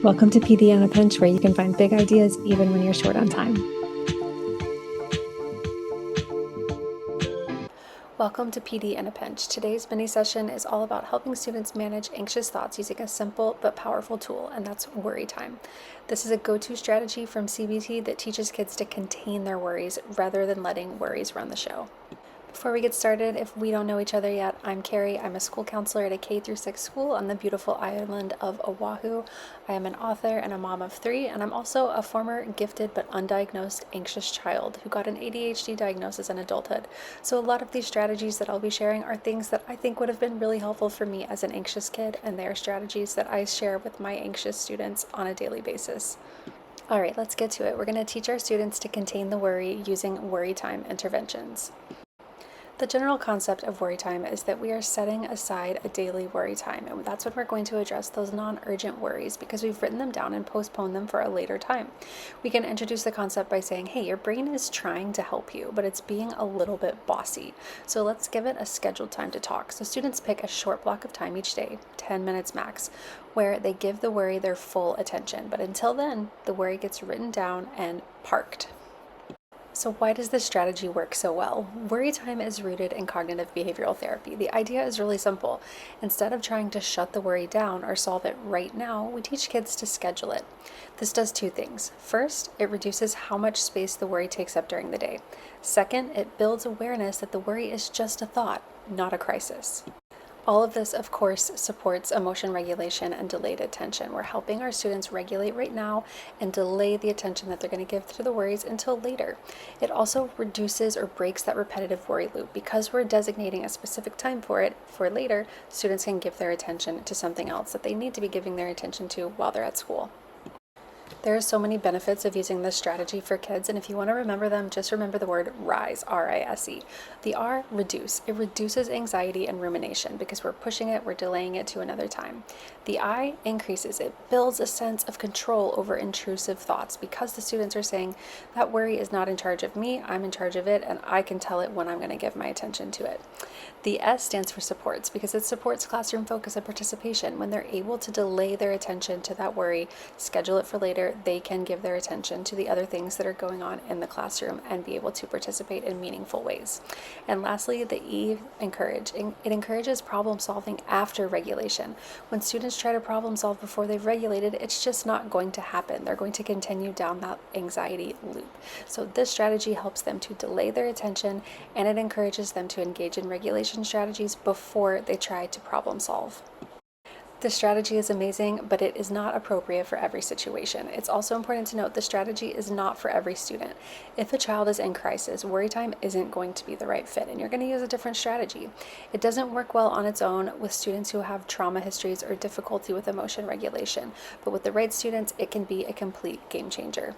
Welcome to PD on a Pinch, where you can find big ideas even when you're short on time. Welcome to PD in a Pinch. Today's mini session is all about helping students manage anxious thoughts using a simple but powerful tool, and that's worry time. This is a go-to strategy from CBT that teaches kids to contain their worries rather than letting worries run the show. Before we get started, if we don't know each other yet, I'm Keri. I'm a school counselor at a K-6 school on the beautiful island of Oahu. I am an author and a mom of 3, and I'm also a former gifted but undiagnosed anxious child who got an ADHD diagnosis in adulthood. So a lot of these strategies that I'll be sharing are things that I think would have been really helpful for me as an anxious kid, and they are strategies that I share with my anxious students on a daily basis. All right, let's get to it. We're going to teach our students to contain the worry using worry time interventions. The general concept of worry time is that we are setting aside a daily worry time, and that's when we're going to address those non-urgent worries because we've written them down and postponed them for a later time. We can introduce the concept by saying, hey, your brain is trying to help you, but it's being a little bit bossy. So let's give it a scheduled time to talk. So students pick a short block of time each day, 10 minutes max, where they give the worry their full attention. But until then, the worry gets written down and parked. So why does this strategy work so well? Worry time is rooted in cognitive behavioral therapy. The idea is really simple. Instead of trying to shut the worry down or solve it right now, we teach kids to schedule it. This does 2 things. First, it reduces how much space the worry takes up during the day. Second, it builds awareness that the worry is just a thought, not a crisis. All of this, of course, supports emotion regulation and delayed attention. We're helping our students regulate right now and delay the attention that they're going to give to the worries until later. It also reduces or breaks that repetitive worry loop. Because we're designating a specific time for it for later, students can give their attention to something else that they need to be giving their attention to while they're at school. There are so many benefits of using this strategy for kids, and if you want to remember them, just remember the word RISE, R-I-S-E. The R, reduce. It reduces anxiety and rumination because we're pushing it, we're delaying it to another time. The I, increases. It builds a sense of control over intrusive thoughts because the students are saying, that worry is not in charge of me, I'm in charge of it, and I can tell it when I'm going to give my attention to it. The S stands for supports because it supports classroom focus and participation. When they're able to delay their attention to that worry, schedule it for later, they can give their attention to the other things that are going on in the classroom and be able to participate in meaningful ways. And lastly, the E, encourage. It encourages problem solving after regulation. When students try to problem solve before they've regulated, it's just not going to happen. They're going to continue down that anxiety loop. So this strategy helps them to delay their attention, and it encourages them to engage in regulation strategies before they try to problem solve. This strategy is amazing, but it is not appropriate for every situation. It's also important to note the strategy is not for every student. If a child is in crisis, worry time isn't going to be the right fit, and you're going to use a different strategy. It doesn't work well on its own with students who have trauma histories or difficulty with emotion regulation, but with the right students, it can be a complete game changer.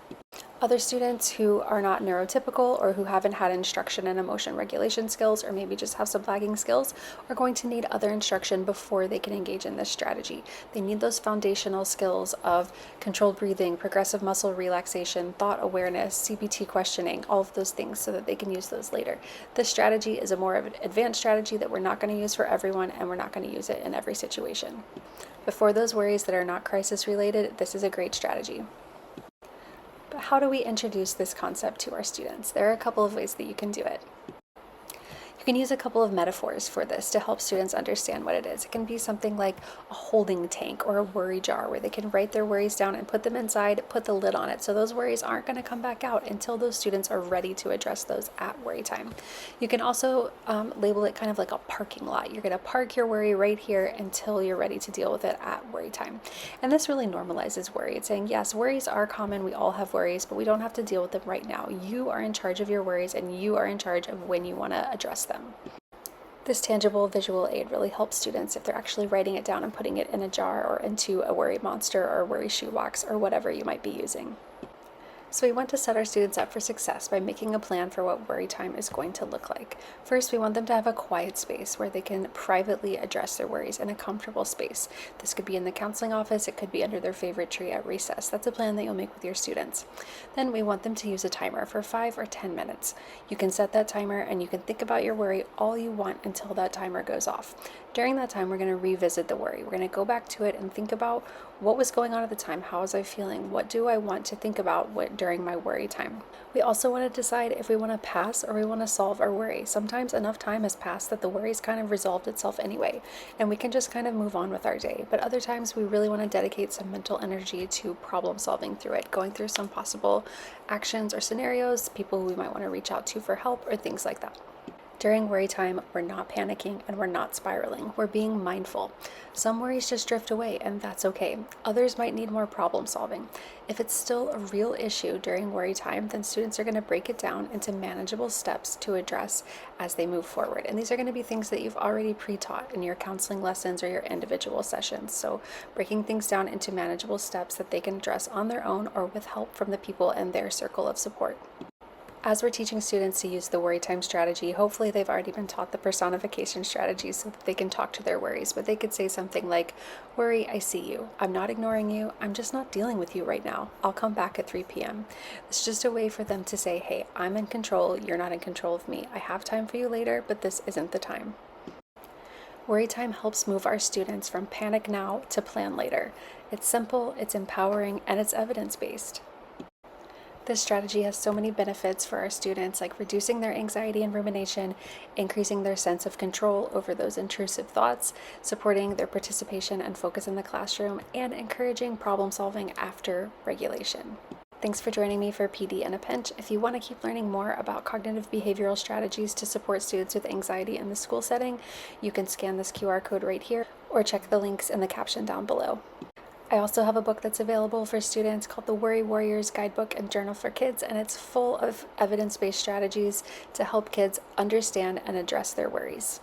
Other students who are not neurotypical or who haven't had instruction in emotion regulation skills, or maybe just have some lagging skills, are going to need other instruction before they can engage in this strategy. They need those foundational skills of controlled breathing, progressive muscle relaxation, thought awareness, CBT questioning, all of those things so that they can use those later. This strategy is a more of an advanced strategy that we're not going to use for everyone, and we're not going to use it in every situation. But for those worries that are not crisis related, this is a great strategy. But how do we introduce this concept to our students? There are a couple of ways that you can do it. You can use a couple of metaphors for this to help students understand what it is. It can be something like a holding tank or a worry jar where they can write their worries down and put them inside, put the lid on it, so those worries aren't going to come back out until those students are ready to address those at worry time. You can also label it kind of like a parking lot. You're going to park your worry right here until you're ready to deal with it at worry time. And this really normalizes worry. It's saying, yes, worries are common. We all have worries, but we don't have to deal with them right now. You are in charge of your worries, and you are in charge of when you want to address them. This tangible visual aid really helps students if they're actually writing it down and putting it in a jar or into a worry monster or a worry shoebox or whatever you might be using. So we want to set our students up for success by making a plan for what worry time is going to look like. First, we want them to have a quiet space where they can privately address their worries in a comfortable space. This could be in the counseling office, it could be under their favorite tree at recess. That's a plan that you'll make with your students. Then we want them to use a timer for 5 or 10 minutes. You can set that timer and you can think about your worry all you want until that timer goes off. During that time, we're going to revisit the worry. We're going to go back to it and think about what was going on at the time? How was I feeling? What do I want to think about during my worry time? We also want to decide if we want to pass or we want to solve our worry. Sometimes enough time has passed that the worry's kind of resolved itself anyway, and we can just kind of move on with our day. But other times we really want to dedicate some mental energy to problem solving through it, going through some possible actions or scenarios, people we might want to reach out to for help, or things like that. During worry time, we're not panicking and we're not spiraling. We're being mindful. Some worries just drift away, and that's okay. Others might need more problem solving. If it's still a real issue during worry time, then students are going to break it down into manageable steps to address as they move forward. And these are going to be things that you've already pre-taught in your counseling lessons or your individual sessions. So breaking things down into manageable steps that they can address on their own or with help from the people in their circle of support. As we're teaching students to use the worry time strategy, hopefully they've already been taught the personification strategy so that they can talk to their worries. But they could say something like, "Worry, I see you. I'm not ignoring you. I'm just not dealing with you right now. I'll come back at 3 p.m. It's just a way for them to say, "Hey, I'm in control. You're not in control of me. I have time for you later, but this isn't the time." Worry time helps move our students from panic now to plan later. It's simple, it's empowering, and it's evidence-based. This strategy has so many benefits for our students, like reducing their anxiety and rumination, increasing their sense of control over those intrusive thoughts, supporting their participation and focus in the classroom, and encouraging problem solving after regulation. Thanks for joining me for PD in a Pinch. If you want to keep learning more about cognitive behavioral strategies to support students with anxiety in the school setting, you can scan this QR code right here or check the links in the caption down below. I also have a book that's available for students called The Worry Warriors Guidebook and Journal for Kids, and it's full of evidence-based strategies to help kids understand and address their worries.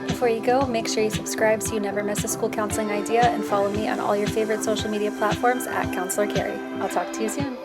Before you go, make sure you subscribe so you never miss a school counseling idea, and follow me on all your favorite social media platforms at Counselor Keri. I'll talk to you soon.